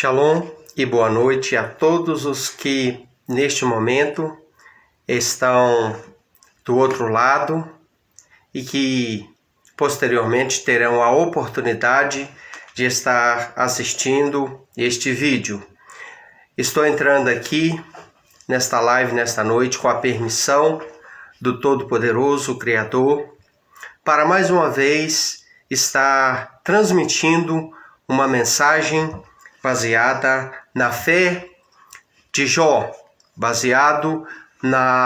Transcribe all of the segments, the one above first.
Shalom e boa noite a todos os que neste momento estão do outro lado e que posteriormente terão a oportunidade de estar assistindo este vídeo. Estou entrando aqui nesta live, nesta noite, com a permissão do Todo-Poderoso Criador, para mais uma vez estar transmitindo uma mensagem baseada na fé de Jó, baseado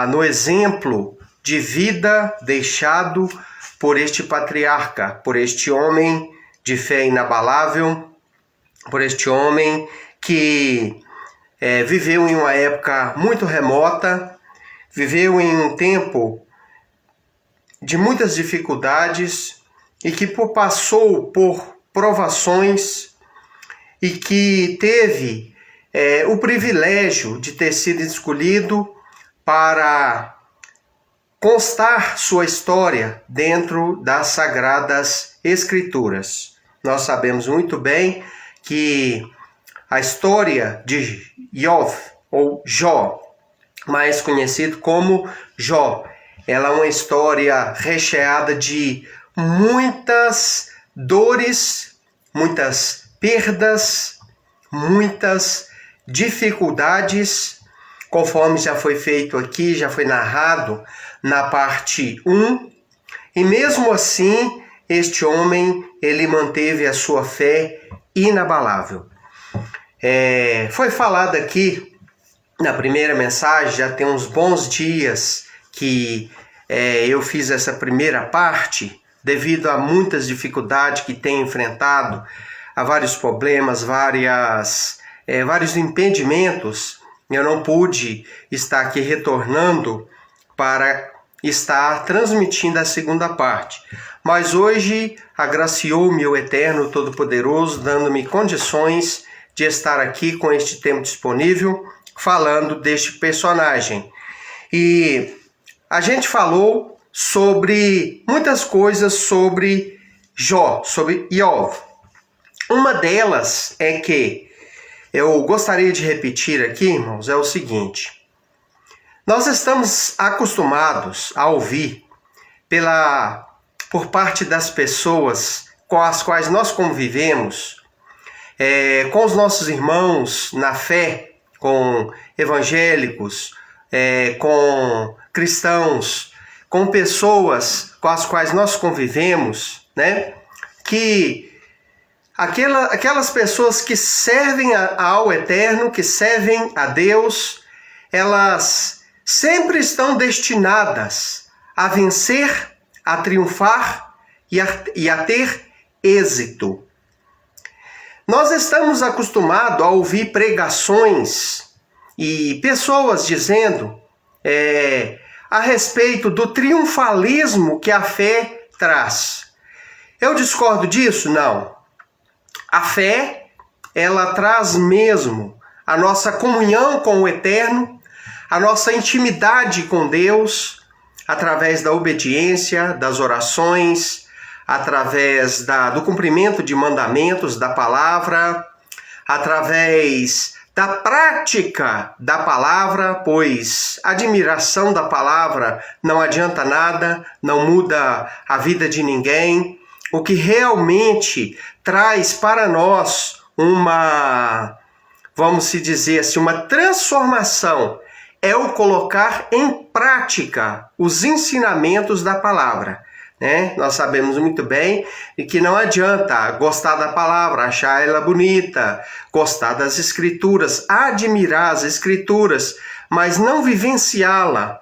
no exemplo de vida deixado por este patriarca, por este homem de fé inabalável, por este homem que viveu em uma época muito remota, viveu em um tempo de muitas dificuldades e que passou por provações e que teve o privilégio de ter sido escolhido para constar sua história dentro das Sagradas Escrituras. Nós sabemos muito bem que a história de Jó, mais conhecido como Jó, ela é uma história recheada de muitas dores, muitas perdas, muitas dificuldades, conforme já foi feito aqui, já foi narrado na parte 1, e mesmo assim, este homem, ele manteve a sua fé inabalável. Foi falado aqui na primeira mensagem, já tem uns bons dias que eu fiz essa primeira parte, devido a muitas dificuldades que tem enfrentado, a vários problemas, vários impedimentos. Eu não pude estar aqui retornando para estar transmitindo a segunda parte. Mas hoje agraciou-me o Eterno Todo-Poderoso, dando-me condições de estar aqui com este tempo disponível, falando deste personagem. E a gente falou sobre muitas coisas sobre Jó, sobre Jó. Uma delas é que eu gostaria de repetir aqui, irmãos, é o seguinte: nós estamos acostumados a ouvir por parte das pessoas com as quais nós convivemos, com os nossos irmãos na fé, com evangélicos, com cristãos, com pessoas com as quais nós convivemos, né? Que aquelas pessoas que servem ao Eterno, que servem a Deus, elas sempre estão destinadas a vencer, a triunfar e a ter êxito. Nós estamos acostumados a ouvir pregações e pessoas dizendo a respeito do triunfalismo que a fé traz. Eu discordo disso? Não. A fé, ela traz mesmo a nossa comunhão com o Eterno, a nossa intimidade com Deus, através da obediência, das orações, através do cumprimento de mandamentos, da palavra, através da prática da palavra, pois a admiração da palavra não adianta nada, não muda a vida de ninguém. O que realmente traz para nós vamos dizer assim, uma transformação é o colocar em prática os ensinamentos da palavra, né? Nós sabemos muito bem que não adianta gostar da palavra, achar ela bonita, gostar das escrituras, admirar as escrituras, mas não vivenciá-la,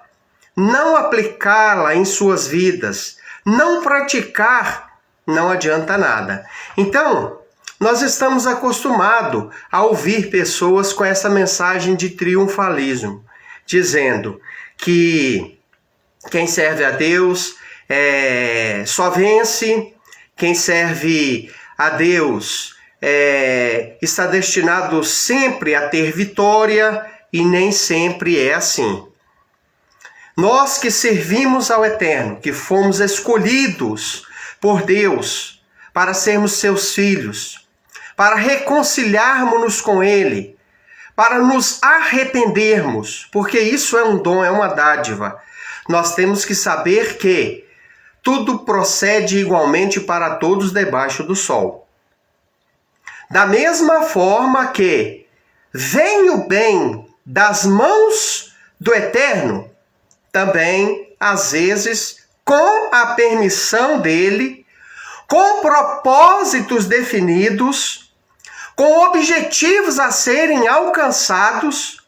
não aplicá-la em suas vidas, não praticar, não adianta nada. Então, nós estamos acostumados a ouvir pessoas com essa mensagem de triunfalismo, dizendo que quem serve a Deus só vence, quem serve a Deus está destinado sempre a ter vitória, e nem sempre é assim. Nós que servimos ao Eterno, que fomos escolhidos por Deus para sermos seus filhos, para reconciliarmos-nos com Ele, para nos arrependermos, porque isso é um dom, é uma dádiva. Nós temos que saber que tudo procede igualmente para todos debaixo do sol. Da mesma forma que vem o bem das mãos do Eterno, também, às vezes, com a permissão dele, com propósitos definidos, com objetivos a serem alcançados,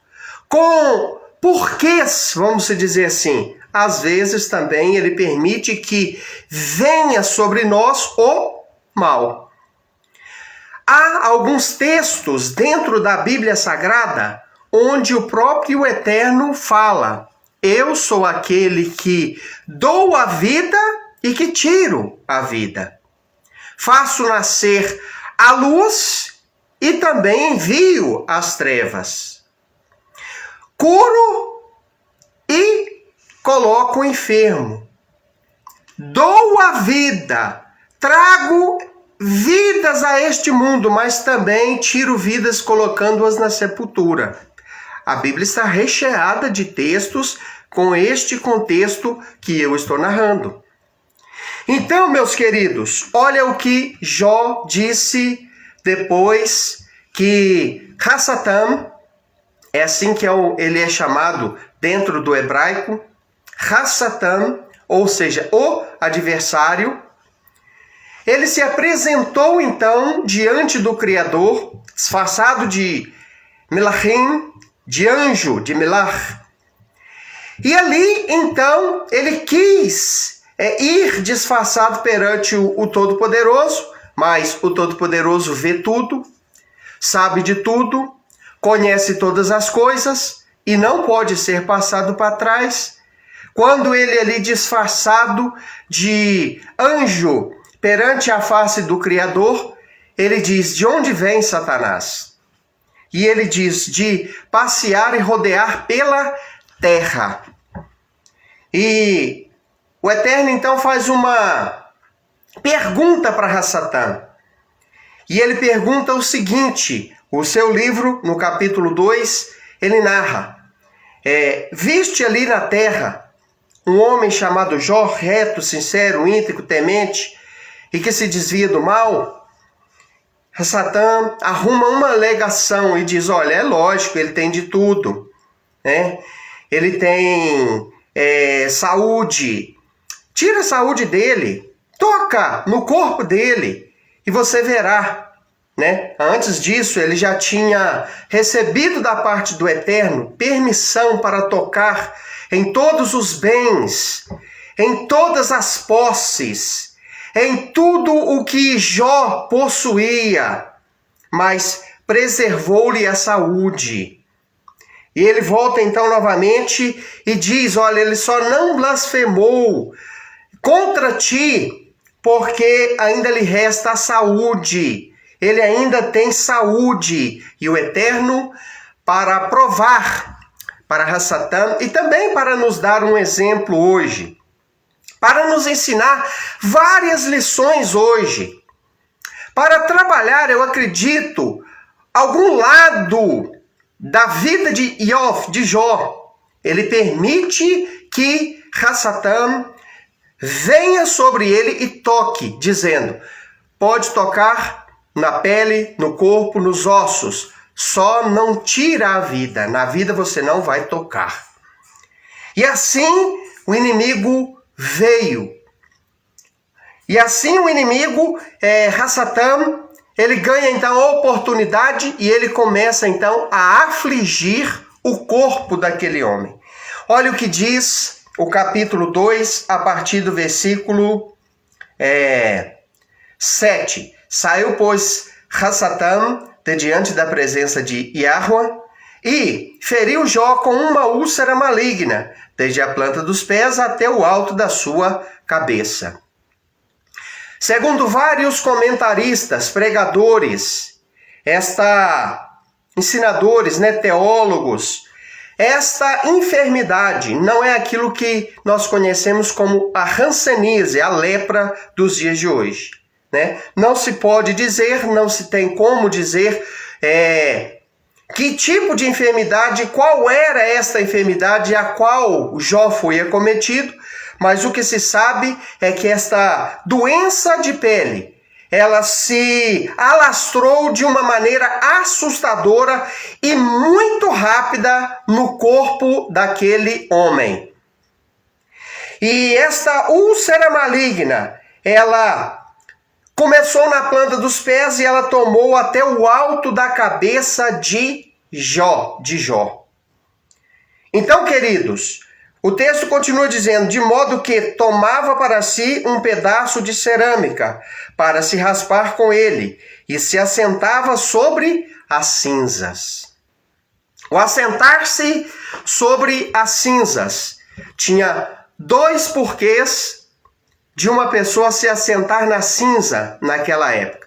com porquês, vamos dizer assim. Às vezes também ele permite que venha sobre nós o mal. Há alguns textos dentro da Bíblia Sagrada onde o próprio Eterno fala: eu sou aquele que dou a vida e que tiro a vida. Faço nascer a luz e também envio as trevas. Curo e coloco o enfermo. Dou a vida, trago vidas a este mundo, mas também tiro vidas colocando-as na sepultura. A Bíblia está recheada de textos com este contexto que eu estou narrando. Então, meus queridos, olha o que Jó disse depois que Hassatam, é assim que ele é chamado dentro do hebraico, Hassatam, ou seja, o adversário, ele se apresentou então diante do Criador, disfarçado de Melachim, de anjo, de Melach. E ali, então, ele quis ir disfarçado perante o Todo-Poderoso, mas o Todo-Poderoso vê tudo, sabe de tudo, conhece todas as coisas e não pode ser passado para trás. Quando ele ali disfarçado de anjo perante a face do Criador, ele diz: de onde vem Satanás? E ele diz: de passear e rodear pela terra. E o Eterno então faz uma pergunta para Hassatam. E ele pergunta o seguinte: o seu livro, no capítulo 2, ele narra: viste ali na terra um homem chamado Jó, reto, sincero, íntegro, temente, e que se desvia do mal? Hassatam arruma uma alegação e diz: olha, é lógico, ele tem de tudo, né? Ele tem saúde, tira a saúde dele, toca no corpo dele e você verá, né? Antes disso, ele já tinha recebido da parte do Eterno permissão para tocar em todos os bens, em todas as posses, em tudo o que Jó possuía, mas preservou-lhe a saúde. E ele volta então novamente e diz: olha, ele só não blasfemou contra ti, porque ainda lhe resta a saúde. Ele ainda tem saúde. E o Eterno, para provar para Hassatam e também para nos dar um exemplo hoje, para nos ensinar várias lições hoje, para trabalhar, eu acredito, algum lado da vida de Jó, ele permite que Hassatam venha sobre ele e toque, dizendo: pode tocar na pele, no corpo, nos ossos, só não tira a vida, na vida você não vai tocar. E assim o inimigo veio. E assim o inimigo, Hassatam, ele ganha então a oportunidade e ele começa então a afligir o corpo daquele homem. Olha o que diz o capítulo 2, a partir do versículo 7. Saiu, pois, Hassatam de diante da presença de Yahweh e feriu Jó com uma úlcera maligna, desde a planta dos pés até o alto da sua cabeça. Segundo vários comentaristas, pregadores, ensinadores, teólogos, esta enfermidade não é aquilo que nós conhecemos como a hanseníase, a lepra dos dias de hoje. né? Não se pode dizer, não se tem como dizer que tipo de enfermidade, qual era esta enfermidade a qual Jó foi acometido, mas o que se sabe é que esta doença de pele, ela se alastrou de uma maneira assustadora e muito rápida no corpo daquele homem. E esta úlcera maligna, ela começou na planta dos pés e ela tomou até o alto da cabeça de Jó. Então, queridos, o texto continua dizendo, de modo que tomava para si um pedaço de cerâmica para se raspar com ele e se assentava sobre as cinzas. O assentar-se sobre as cinzas tinha dois porquês de uma pessoa se assentar na cinza naquela época.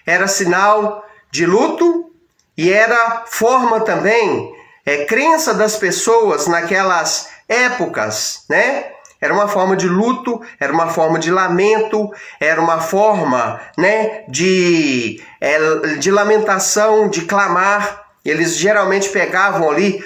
Era sinal de luto e era forma também, crença das pessoas naquelas épocas, né? Era uma forma de luto, era uma forma de lamento, era uma forma, né, de lamentação, de clamar. Eles geralmente pegavam ali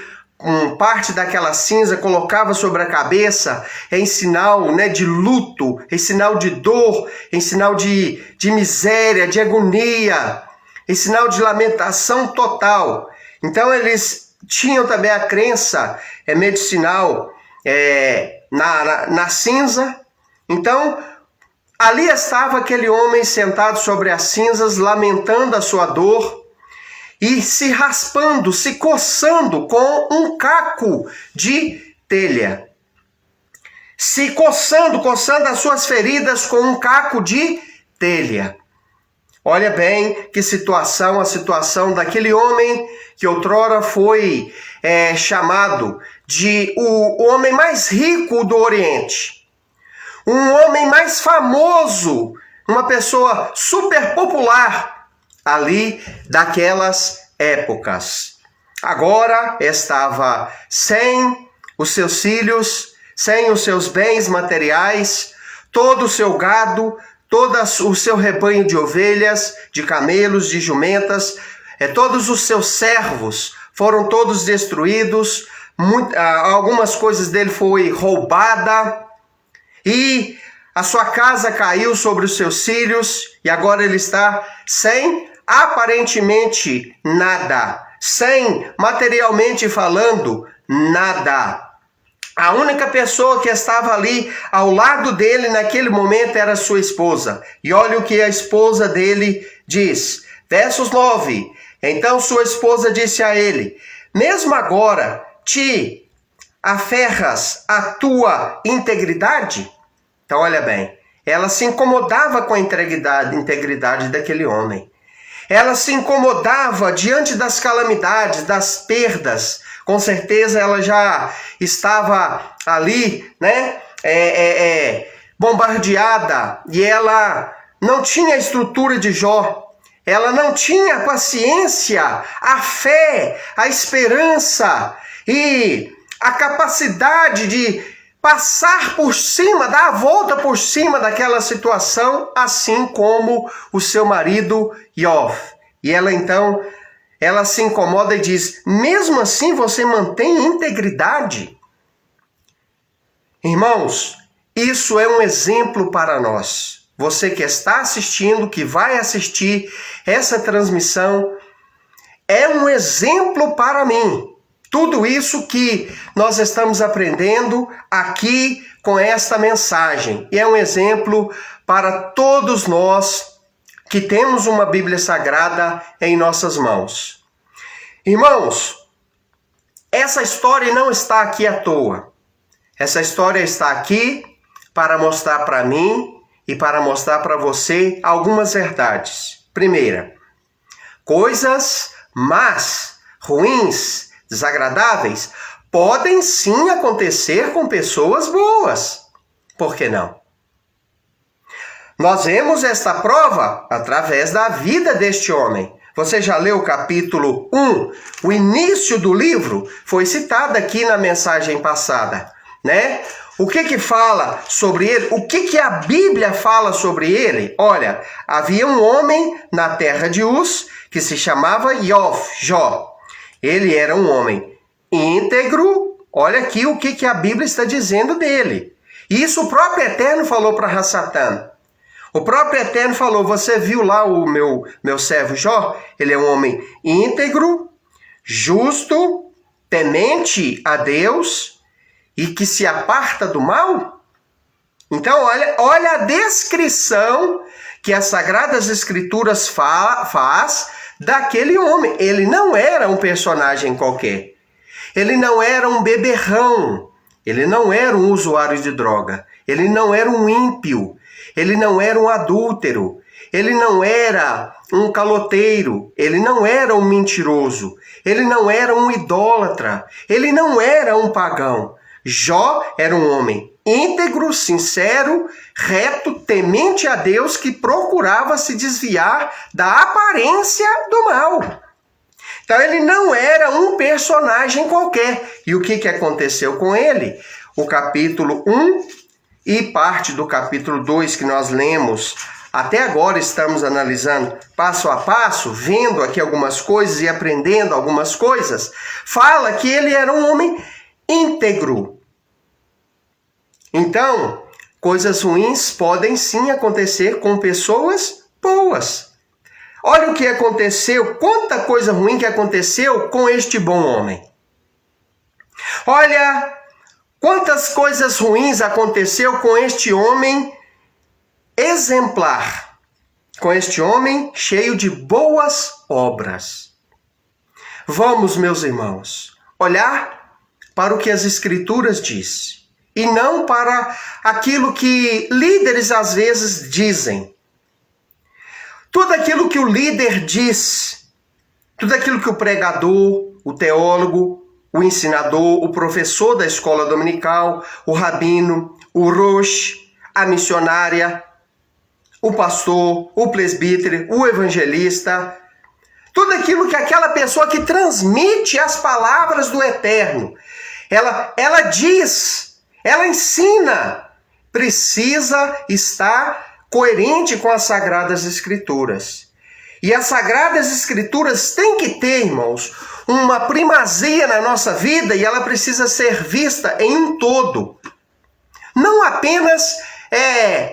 parte daquela cinza, colocava sobre a cabeça em sinal, né, de luto, em sinal de dor, em sinal de miséria, de agonia, em sinal de lamentação total. Então eles tinham também a crença medicinal na cinza. Então ali estava aquele homem sentado sobre as cinzas, lamentando a sua dor, e se raspando, se coçando com um caco de telha. Se coçando as suas feridas com um caco de telha. Olha bem que situação, a situação daquele homem que outrora foi chamado de o homem mais rico do Oriente. Um homem mais famoso, uma pessoa super popular ali daquelas épocas. Agora estava sem os seus filhos, sem os seus bens materiais, todo o seu gado, todo o seu rebanho de ovelhas, de camelos, de jumentas, todos os seus servos foram todos destruídos, algumas coisas dele foi roubada e a sua casa caiu sobre os seus filhos e agora ele está sem aparentemente nada, sem materialmente falando nada. A única pessoa que estava ali ao lado dele naquele momento era sua esposa. E olha o que a esposa dele diz. Versos 9. Então sua esposa disse a ele, mesmo agora te aferras à tua integridade? Então olha bem, ela se incomodava com a integridade daquele homem. Ela se incomodava diante das calamidades, das perdas. Com certeza ela já estava ali, né, bombardeada, e ela não tinha a estrutura de Jó. Ela não tinha a paciência, a fé, a esperança e a capacidade de passar por cima, dar a volta por cima daquela situação, assim como o seu marido Jó. E ela então, ela se incomoda e diz, mesmo assim você mantém integridade? Irmãos, isso é um exemplo para nós. Você que está assistindo, que vai assistir essa transmissão, é um exemplo para mim. Tudo isso que nós estamos aprendendo aqui com esta mensagem. E é um exemplo para todos nós que temos uma Bíblia Sagrada em nossas mãos. Irmãos, essa história não está aqui à toa. Essa história está aqui para mostrar para mim e para mostrar para você algumas verdades. Primeira, coisas más, ruins, desagradáveis podem sim acontecer com pessoas boas. Por que não? Nós vemos esta prova através da vida deste homem. Você já leu o capítulo 1? O início do livro foi citado aqui na mensagem passada, né? O que fala sobre ele? O que a Bíblia fala sobre ele? Olha, havia um homem na terra de Uz que se chamava Jó. Ele era um homem íntegro. Olha aqui o que a Bíblia está dizendo dele. Isso o próprio Eterno falou para Satã. O próprio Eterno falou, você viu lá o meu servo Jó? Ele é um homem íntegro, justo, temente a Deus e que se aparta do mal? Então, olha a descrição que as Sagradas Escrituras faz daquele homem. Ele não era um personagem qualquer. Ele não era um beberrão. Ele não era um usuário de droga. Ele não era um ímpio. Ele não era um adúltero. Ele não era um caloteiro. Ele não era um mentiroso. Ele não era um idólatra. Ele não era um pagão. Jó era um homem íntegro, sincero, reto, temente a Deus, que procurava se desviar da aparência do mal. Então ele não era um personagem qualquer. E o que aconteceu com ele? O capítulo 1 e parte do capítulo 2 que nós lemos, até agora estamos analisando passo a passo, vendo aqui algumas coisas e aprendendo algumas coisas, fala que ele era um homem íntegro. Então, coisas ruins podem sim acontecer com pessoas boas. Olha o que aconteceu, quanta coisa ruim que aconteceu com este bom homem. Olha quantas coisas ruins aconteceu com este homem exemplar, com este homem cheio de boas obras. Vamos, meus irmãos, olhar para o que as Escrituras dizem. E não para aquilo que líderes às vezes dizem. Tudo aquilo que o líder diz, tudo aquilo que o pregador, o teólogo, o ensinador, o professor da escola dominical, o rabino, o rosh, a missionária, o pastor, o presbítero, o evangelista, tudo aquilo que aquela pessoa que transmite as palavras do Eterno, ela diz, ela ensina, precisa estar coerente com as Sagradas Escrituras. E as Sagradas Escrituras têm que ter, irmãos, uma primazia na nossa vida e ela precisa ser vista em um todo. Não apenas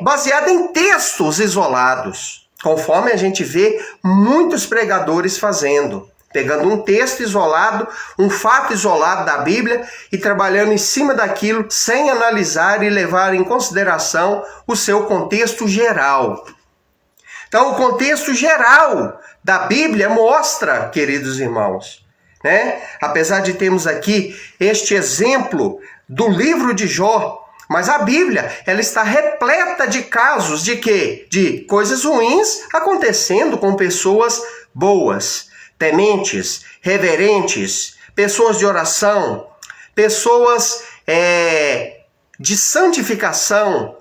baseada em textos isolados, conforme a gente vê muitos pregadores fazendo. Pegando um texto isolado, um fato isolado da Bíblia e trabalhando em cima daquilo sem analisar e levar em consideração o seu contexto geral. Então, o contexto geral da Bíblia mostra, queridos irmãos, né? Apesar de termos aqui este exemplo do livro de Jó, mas a Bíblia, ela está repleta de casos de quê? De coisas ruins acontecendo com pessoas boas, tementes, reverentes, pessoas de oração, pessoas de santificação,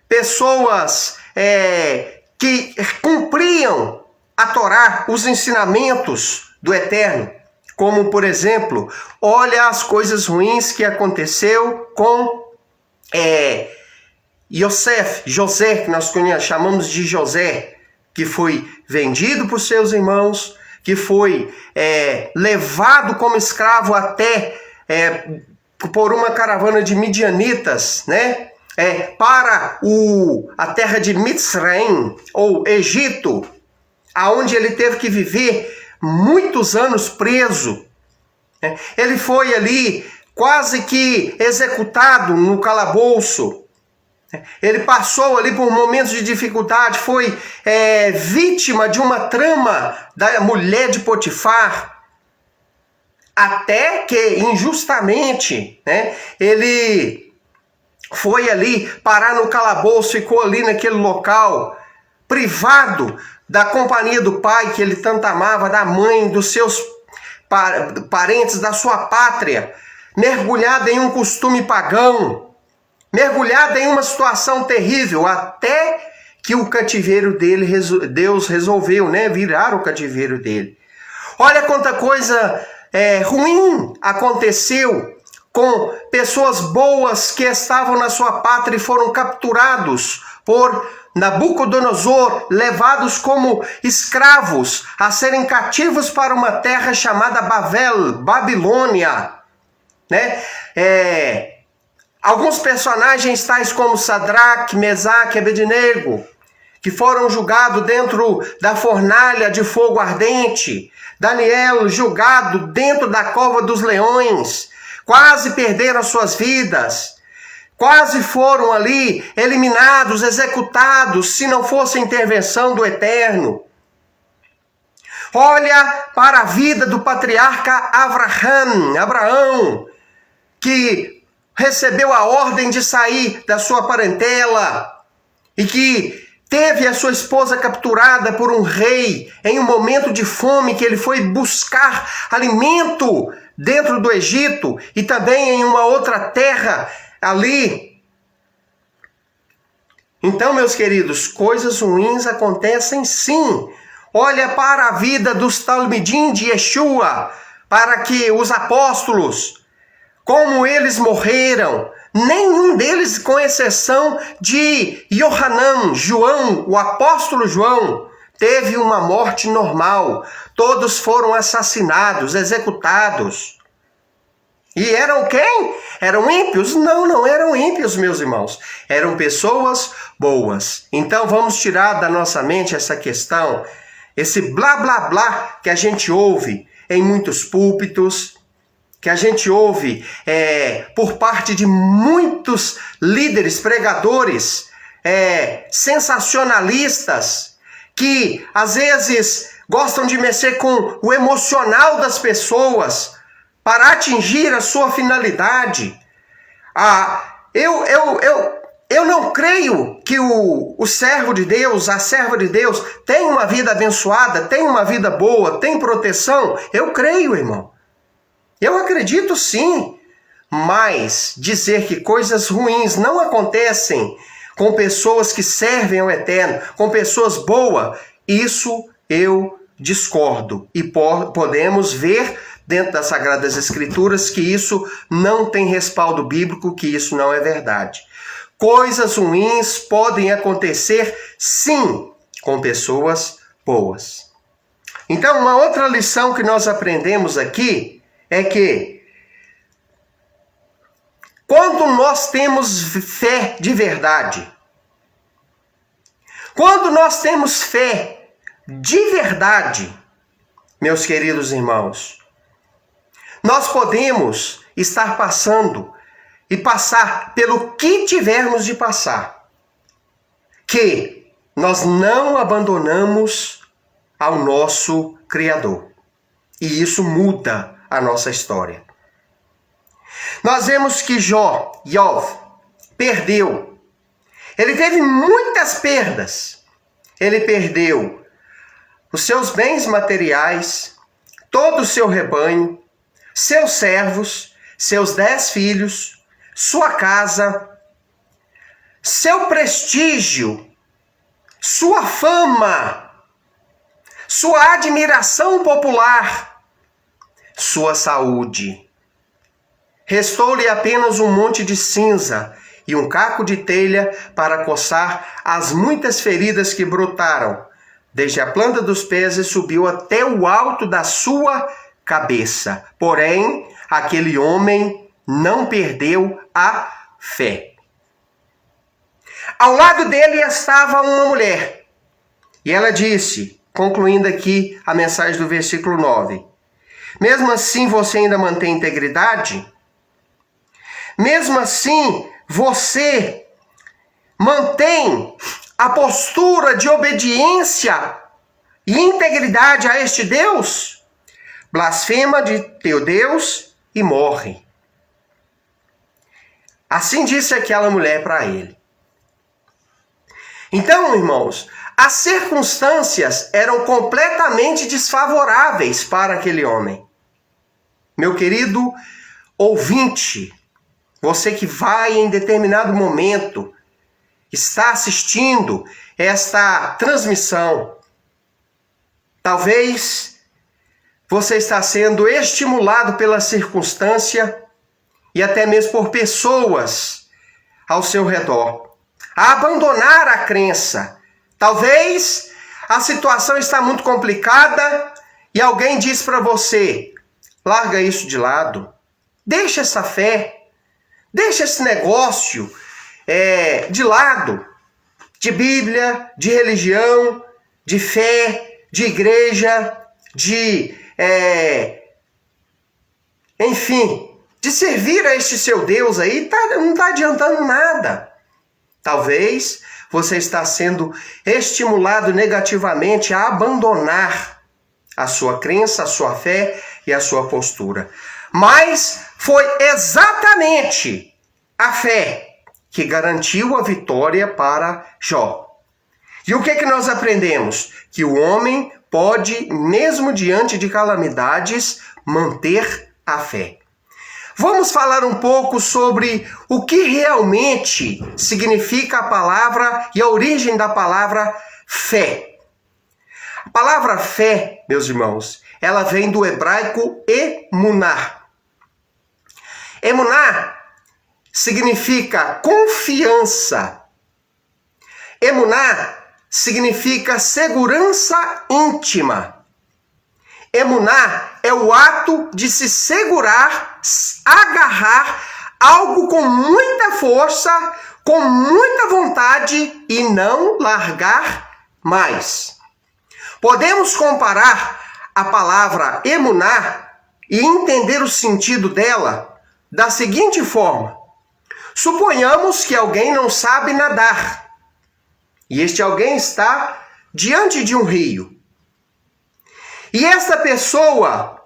pessoas que cumpriam a Torá, os ensinamentos do Eterno. Como, por exemplo, olha as coisas ruins que aconteceu com José, que nós chamamos de José, que foi vendido por seus irmãos, que foi levado como escravo até por uma caravana de midianitas, né? Para a terra de Mitzraim, ou Egito, aonde ele teve que viver muitos anos preso. Ele foi ali quase que executado no calabouço. Ele passou ali por momentos de dificuldade, foi vítima de uma trama da mulher de Potifar, até que injustamente, né, ele foi ali parar no calabouço, ficou ali naquele local, privado da companhia do pai que ele tanto amava, da mãe, dos seus parentes, da sua pátria, mergulhado em um costume pagão, mergulhado em uma situação terrível, até que o cativeiro dele, Deus resolveu, né, virar o cativeiro dele. Olha quanta coisa ruim aconteceu com pessoas boas que estavam na sua pátria e foram capturados por Nabucodonosor, levados como escravos a serem cativos para uma terra chamada Babilônia, né? Alguns personagens tais como Sadraque, Mesaque e Abednego, que foram julgados dentro da fornalha de fogo ardente. Daniel julgado dentro da cova dos leões, quase perderam suas vidas, quase foram ali eliminados, executados, se não fosse a intervenção do Eterno. Olha para a vida do patriarca Abraão, que recebeu a ordem de sair da sua parentela e que teve a sua esposa capturada por um rei em um momento de fome, que ele foi buscar alimento dentro do Egito e também em uma outra terra ali. Então, meus queridos, coisas ruins acontecem sim. Olha para a vida dos Talmidim de Yeshua, para que os apóstolos, como eles morreram, nenhum deles, com exceção de Yohanan, João, o apóstolo João, teve uma morte normal. Todos foram assassinados, executados. E eram quem? Eram ímpios? Não, não eram ímpios, meus irmãos. Eram pessoas boas. Então vamos tirar da nossa mente essa questão, esse blá blá blá que a gente ouve em muitos púlpitos, que a gente ouve por parte de muitos líderes, pregadores, sensacionalistas, que às vezes gostam de mexer com o emocional das pessoas para atingir a sua finalidade. Eu não creio que o servo de Deus, a serva de Deus, tem uma vida abençoada, tem uma vida boa, tem proteção. Eu creio, irmão. Eu acredito sim, mas dizer que coisas ruins não acontecem com pessoas que servem ao Eterno, com pessoas boas, isso eu discordo. E podemos ver dentro das Sagradas Escrituras que isso não tem respaldo bíblico, que isso não é verdade. Coisas ruins podem acontecer sim com pessoas boas. Então, uma outra lição que nós aprendemos aqui é que quando nós temos fé de verdade, quando nós temos fé de verdade, meus queridos irmãos, nós podemos estar passando e passar pelo que tivermos de passar, que nós não abandonamos ao nosso Criador. E isso muda a nossa história. Nós vemos que Jov, perdeu. Ele teve muitas perdas. Ele perdeu os seus bens materiais, todo o seu rebanho, seus servos, seus 10 filhos, sua casa, seu prestígio, sua fama, sua admiração popular, sua saúde. Restou-lhe apenas um monte de cinza e um caco de telha para coçar as muitas feridas que brotaram, desde a planta dos pés e subiu até o alto da sua cabeça. Porém, aquele homem não perdeu a fé. Ao lado dele estava uma mulher, e ela disse, concluindo aqui a mensagem do versículo 9, mesmo assim você ainda mantém integridade? Mesmo assim você mantém a postura de obediência e integridade a este Deus? Blasfema de teu Deus e morre. Assim disse aquela mulher para ele. Então, irmãos, as circunstâncias eram completamente desfavoráveis para aquele homem. Meu querido ouvinte, você que vai em determinado momento, está assistindo esta transmissão, talvez você está sendo estimulado pela circunstância e até mesmo por pessoas ao seu redor, a abandonar a crença. Talvez a situação está muito complicada e alguém diz para você: larga isso de lado, deixa essa fé, deixa esse negócio de lado, de Bíblia, de religião, de fé, de igreja, enfim, de servir a este seu Deus aí, não está adiantando nada. Talvez você está sendo estimulado negativamente a abandonar a sua crença, a sua fé e a sua postura. Mas foi exatamente a fé que garantiu a vitória para Jó. E o que nós aprendemos? Que o homem pode, mesmo diante de calamidades, manter a fé. Vamos falar um pouco sobre o que realmente significa a palavra e a origem da palavra fé. A palavra fé, meus irmãos, ela vem do hebraico emuná. Emuná significa confiança. Emuná significa segurança íntima. Emuná é o ato de se segurar, agarrar algo com muita força, com muita vontade e não largar mais. Podemos comparar a palavra emuná e entender o sentido dela da seguinte forma: suponhamos que alguém não sabe nadar e este alguém está diante de um rio. E esta pessoa,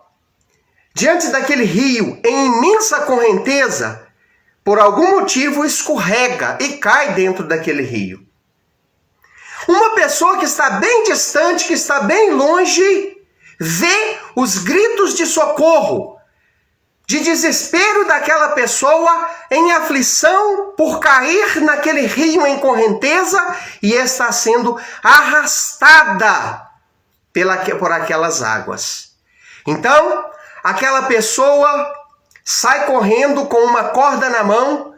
diante daquele rio, em imensa correnteza, por algum motivo escorrega e cai dentro daquele rio. Uma pessoa que está bem distante, que está bem longe, vê os gritos de socorro, de desespero daquela pessoa em aflição por cair naquele rio em correnteza e está sendo arrastada por aquelas águas. Então, aquela pessoa sai correndo com uma corda na mão,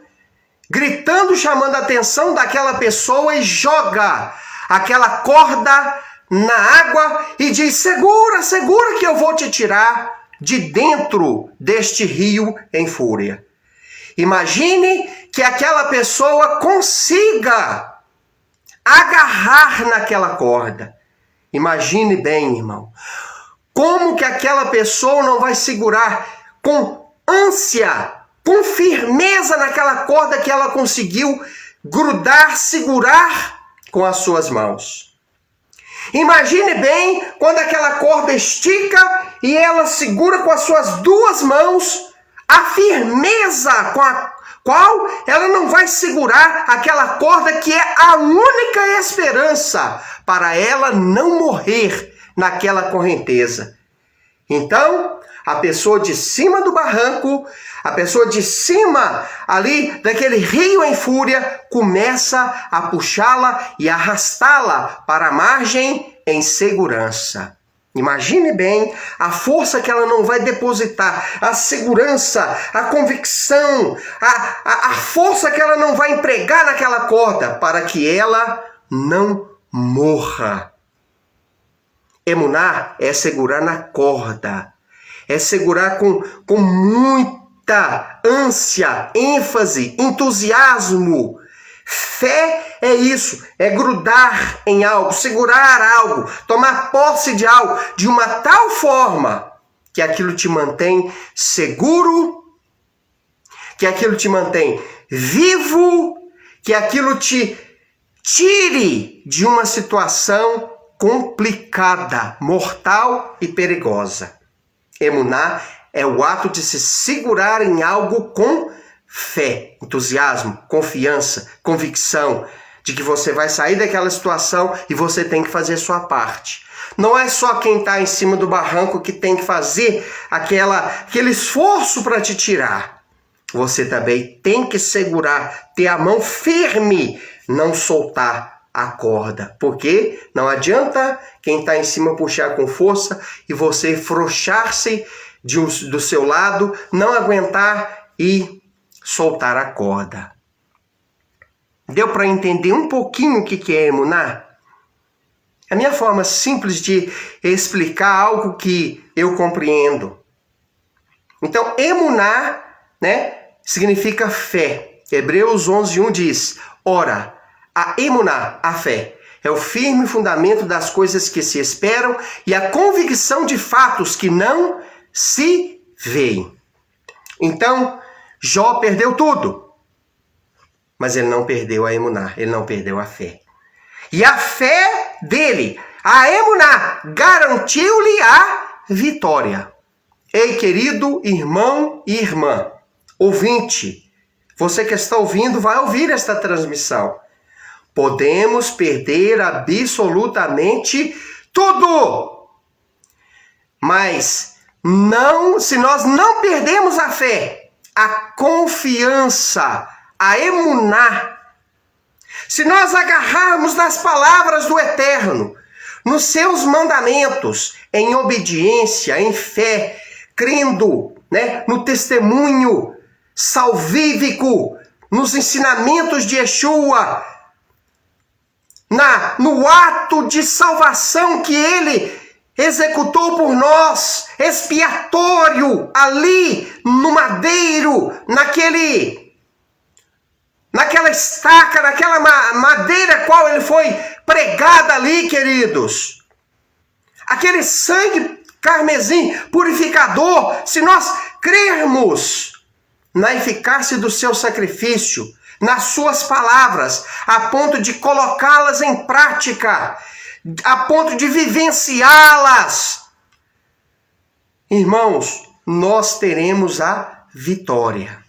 gritando, chamando a atenção daquela pessoa e joga aquela corda na água e diz: segura, segura que eu vou te tirar de dentro deste rio em fúria. Imagine que aquela pessoa consiga agarrar naquela corda. Imagine bem, irmão, como que aquela pessoa não vai segurar com ânsia, com firmeza naquela corda que ela conseguiu grudar, segurar com as suas mãos. Imagine bem quando aquela corda estica e ela segura com as suas duas mãos a firmeza com a qual ela não vai segurar aquela corda que é a única esperança para ela não morrer naquela correnteza. Então, a pessoa de cima do barranco, a pessoa de cima ali daquele rio em fúria, começa a puxá-la e arrastá-la para a margem em segurança. Imagine bem a força que ela não vai depositar, a segurança, a convicção, a força que ela não vai empregar naquela corda para que ela não morra. Emuná é segurar na corda, é segurar com muita ânsia, ênfase, entusiasmo. Fé é isso, é grudar em algo, segurar algo, tomar posse de algo de uma tal forma que aquilo te mantém seguro, que aquilo te mantém vivo, que aquilo te tire de uma situação complicada, mortal e perigosa. Emuná é o ato de se segurar em algo com fé, entusiasmo, confiança, convicção de que você vai sair daquela situação e você tem que fazer sua parte. Não é só quem está em cima do barranco que tem que fazer aquele esforço para te tirar. Você também tem que segurar, ter a mão firme, não soltar a corda. Porque não adianta quem está em cima puxar com força e você frouxar-se do seu lado, não aguentar e soltar a corda. Deu para entender um pouquinho o que é emuná? A minha forma simples de explicar algo que eu compreendo. Então, emuná, significa fé. Hebreus 11:1 diz: ora, a emuná, a fé, é o firme fundamento das coisas que se esperam e a convicção de fatos que não se veem. Então, Jó perdeu tudo, mas ele não perdeu a emuná, ele não perdeu a fé. E a fé dele, a emuná, garantiu-lhe a vitória. Ei, querido irmão e irmã, ouvinte, você que está ouvindo vai ouvir esta transmissão. Podemos perder absolutamente tudo. Mas não, se nós não perdemos a fé, a confiança, a emuná, se nós agarrarmos nas palavras do Eterno, nos seus mandamentos, em obediência, em fé, crendo, no testemunho salvífico, nos ensinamentos de Yeshua, no ato de salvação que ele executou por nós, expiatório, ali no madeiro, naquela estaca, naquela madeira qual ele foi pregado ali, queridos. Aquele sangue carmesim purificador, se nós crermos na eficácia do seu sacrifício, nas suas palavras, a ponto de colocá-las em prática, a ponto de vivenciá-las, irmãos, nós teremos a vitória.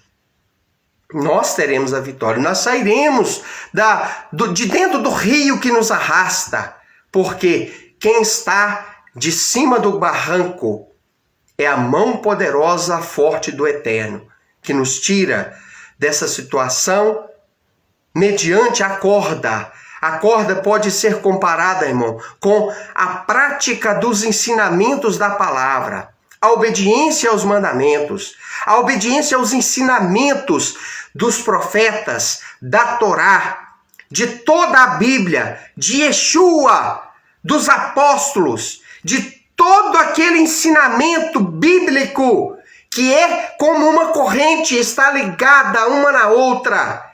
Nós teremos a vitória. Nós sairemos de dentro do rio que nos arrasta, porque quem está de cima do barranco é a mão poderosa, forte do Eterno, que nos tira dessa situação mediante a corda. A corda pode ser comparada, irmão, com a prática dos ensinamentos da palavra, a obediência aos mandamentos, a obediência aos ensinamentos dos profetas, da Torá, de toda a Bíblia, de Yeshua, dos apóstolos, de todo aquele ensinamento bíblico que é como uma corrente, está ligada uma na outra.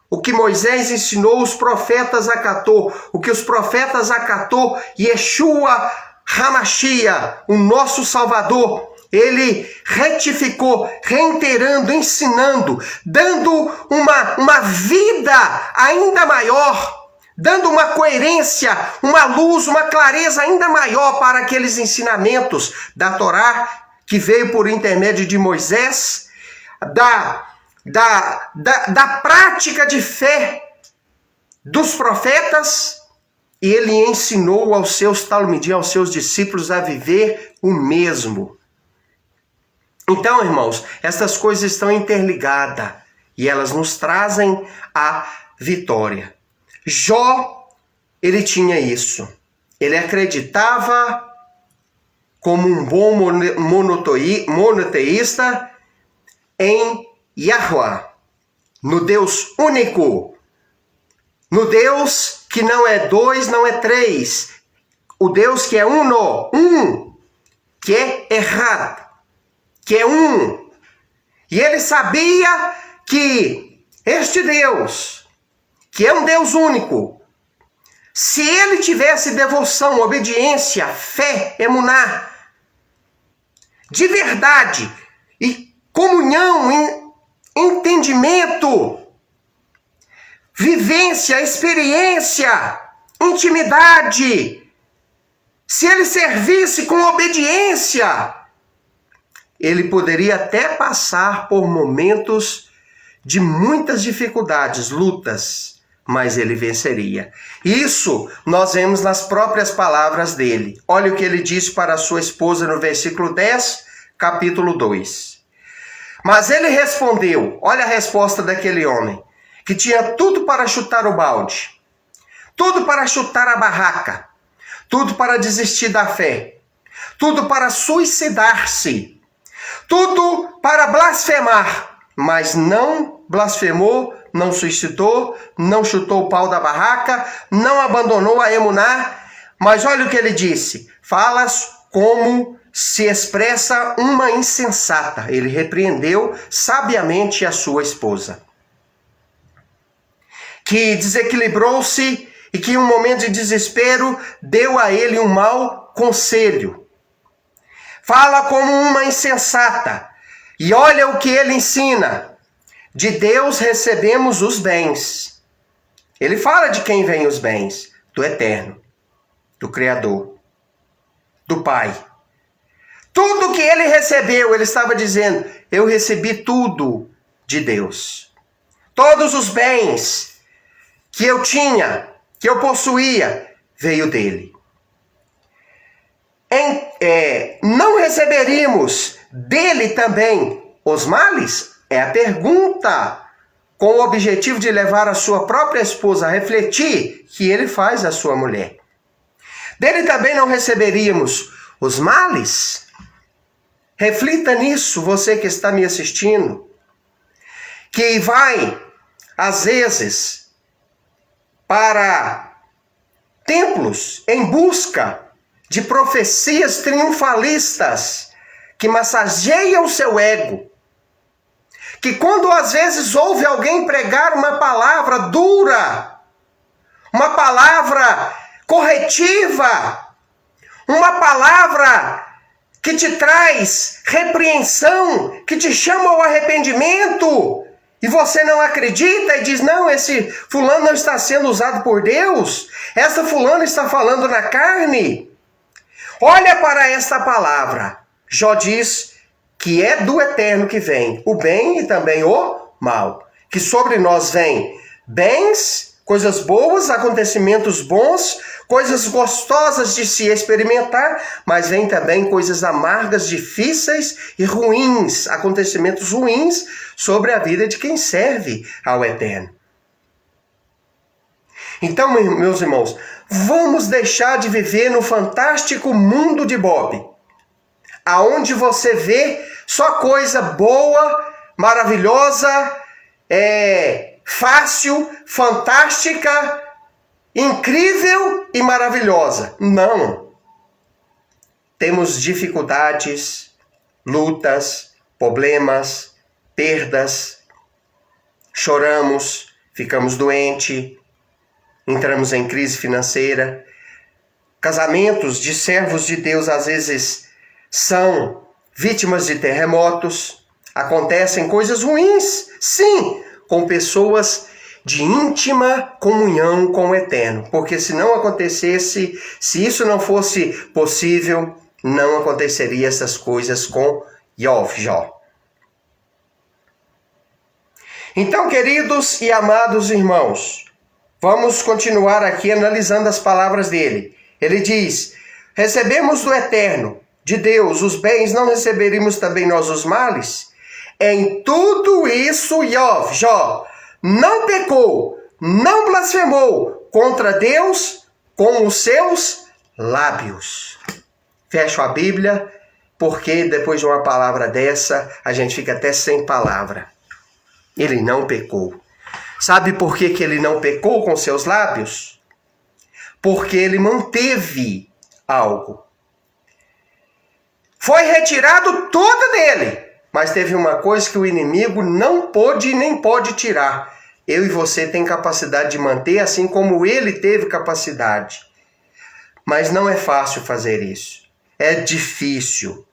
O que Moisés ensinou, os profetas acatou. O que os profetas acatou, Yeshua HaMashiach, o nosso Salvador, ele retificou, reiterando, ensinando, dando uma vida ainda maior, dando uma coerência, uma luz, uma clareza ainda maior para aqueles ensinamentos da Torá, que veio por intermédio de Moisés, da prática de fé dos profetas, e ele ensinou aos seus talmidim, aos seus discípulos, a viver o mesmo. Então, irmãos, essas coisas estão interligadas e elas nos trazem a vitória. Jó, ele tinha isso. Ele acreditava como um bom monoteísta em Yahuwah, no Deus único, no Deus que não é dois, não é três, o Deus que é um, que é errado, que é um. E ele sabia que este Deus, que é um Deus único, se ele tivesse devoção, obediência, fé, emuná, de verdade, e comunhão, entendimento, vivência, experiência, intimidade, se ele servisse com obediência, ele poderia até passar por momentos de muitas dificuldades, lutas, mas ele venceria. Isso nós vemos nas próprias palavras dele. Olha o que ele disse para a sua esposa no versículo 10, capítulo 2. Mas ele respondeu, olha a resposta daquele homem, que tinha tudo para chutar o balde, tudo para chutar a barraca, tudo para desistir da fé, tudo para suicidar-se, tudo para blasfemar. mas não blasfemou, não suicidou, não chutou o pau da barraca, não abandonou a Emuná. Mas olha o que ele disse: falas como se expressa uma insensata. Ele repreendeu sabiamente a sua esposa, que desequilibrou-se e que em um momento de desespero deu a ele um mau conselho. Fala como uma insensata. E olha o que ele ensina: de Deus recebemos os bens. Ele fala de quem vêm os bens: do Eterno, do Criador, do Pai. Tudo que ele recebeu, ele estava dizendo: eu recebi tudo de Deus. Todos os bens que eu tinha, que eu possuía, veio dele. Não receberíamos dele também os males? É a pergunta, com o objetivo de levar a sua própria esposa a refletir que ele faz a sua mulher. Dele também não receberíamos os males? Reflita nisso, você que está me assistindo, que vai, às vezes, para templos em busca de profecias triunfalistas que massageiam o seu ego, que quando às vezes ouve alguém pregar uma palavra dura, uma palavra corretiva, uma palavra que te traz repreensão, que te chama ao arrependimento, e você não acredita e diz: não, esse fulano não está sendo usado por Deus, essa fulana está falando na carne. Olha para esta palavra. Jó diz que é do Eterno que vem o bem e também o mal. Que sobre nós vem bens, coisas boas, acontecimentos bons, coisas gostosas de se experimentar, mas vem também coisas amargas, difíceis e ruins, acontecimentos ruins sobre a vida de quem serve ao Eterno. Então, meus irmãos, vamos deixar de viver no fantástico mundo de Bob, aonde você vê só coisa boa, maravilhosa, fácil, fantástica, incrível e maravilhosa. Não. Temos dificuldades, lutas, problemas, perdas, choramos, ficamos doentes, entramos em crise financeira. Casamentos de servos de Deus às vezes são vítimas de terremotos. Acontecem coisas ruins, sim, com pessoas de íntima comunhão com o Eterno. Porque se não acontecesse, se isso não fosse possível, não aconteceria essas coisas com Jó. Então, queridos e amados irmãos, vamos continuar aqui analisando as palavras dele. Ele diz: recebemos do Eterno, de Deus, os bens, não receberíamos também nós os males? Em tudo isso, Jó não pecou, não blasfemou contra Deus com os seus lábios. Fecho a Bíblia, porque depois de uma palavra dessa, a gente fica até sem palavra. Ele não pecou. Sabe por que ele não pecou com seus lábios? Porque ele manteve algo. Foi retirado tudo dele, mas teve uma coisa que o inimigo não pôde e nem pode tirar. Eu e você tem capacidade de manter, assim como ele teve capacidade. Mas não é fácil fazer isso. É difícil.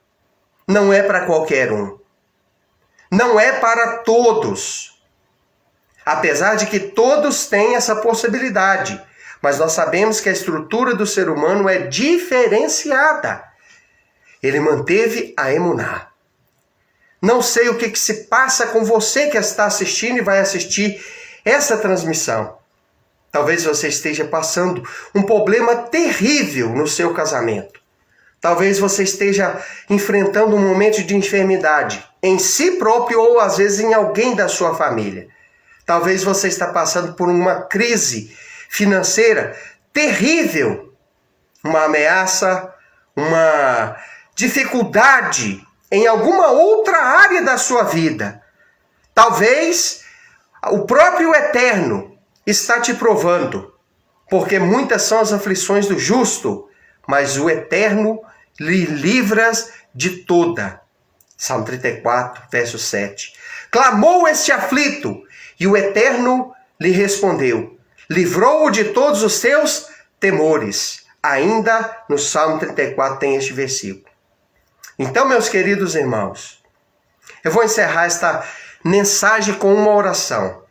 Não é para qualquer um. Não é para todos. Apesar de que todos têm essa possibilidade. Mas nós sabemos que a estrutura do ser humano é diferenciada. Ele manteve a emuná. Não sei o que se passa com você que está assistindo e vai assistir essa transmissão. Talvez você esteja passando um problema terrível no seu casamento. Talvez você esteja enfrentando um momento de enfermidade em si próprio ou às vezes em alguém da sua família. Talvez você está passando por uma crise financeira terrível, uma ameaça, uma dificuldade em alguma outra área da sua vida. Talvez o próprio Eterno está te provando, porque muitas são as aflições do justo, mas o Eterno lhe livras de toda. Salmo 34, verso 7. Clamou este aflito, e o Eterno lhe respondeu. Livrou-o de todos os seus temores. Ainda no Salmo 34 tem este versículo. Então, meus queridos irmãos, eu vou encerrar esta mensagem com uma oração.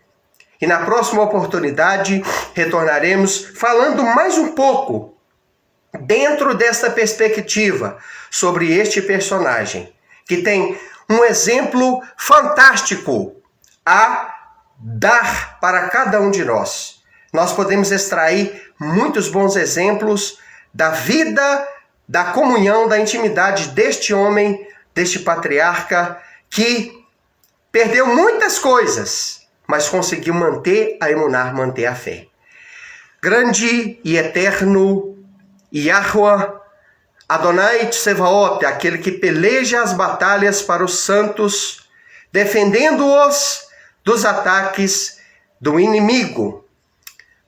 E na próxima oportunidade retornaremos falando mais um pouco dentro desta perspectiva sobre este personagem, que tem um exemplo fantástico a dar para cada um de nós. Nós podemos extrair muitos bons exemplos da vida, da comunhão, da intimidade deste homem, deste patriarca, que perdeu muitas coisas, mas conseguiu manter a emunar, manter a fé. Grande e eterno Yahweh, Adonai Tsevaot, aquele que peleja as batalhas para os santos, defendendo-os dos ataques do inimigo.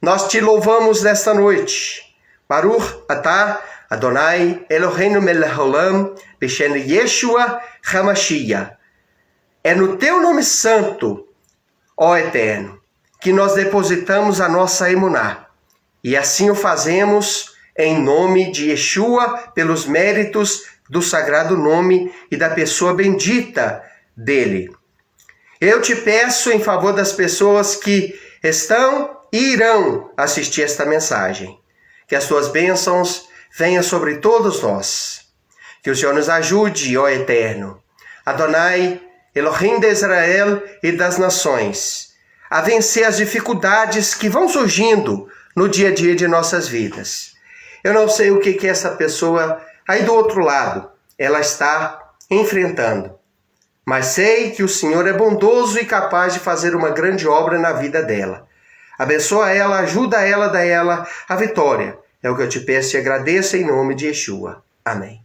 Nós te louvamos nesta noite. Baruch atah Adonai Eloheinu melech haolam b'shem Yeshua HaMashiach. É no teu nome santo, ó Eterno, que nós depositamos a nossa emuná. E assim o fazemos em nome de Yeshua, pelos méritos do sagrado nome e da pessoa bendita dele. Eu te peço em favor das pessoas que estão e irão assistir esta mensagem, que as tuas bênçãos venham sobre todos nós. Que o Senhor nos ajude, ó Eterno, Adonai, Elohim de Israel e das nações, a vencer as dificuldades que vão surgindo no dia a dia de nossas vidas. Eu não sei o que essa pessoa aí do outro lado ela está enfrentando, mas sei que o Senhor é bondoso e capaz de fazer uma grande obra na vida dela. Abençoa ela, ajuda ela, dá ela a vitória. É o que eu te peço e agradeço em nome de Yeshua. Amém.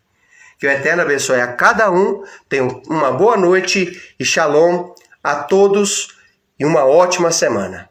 Que o Eterno abençoe a cada um. Tenham uma boa noite e shalom a todos e uma ótima semana.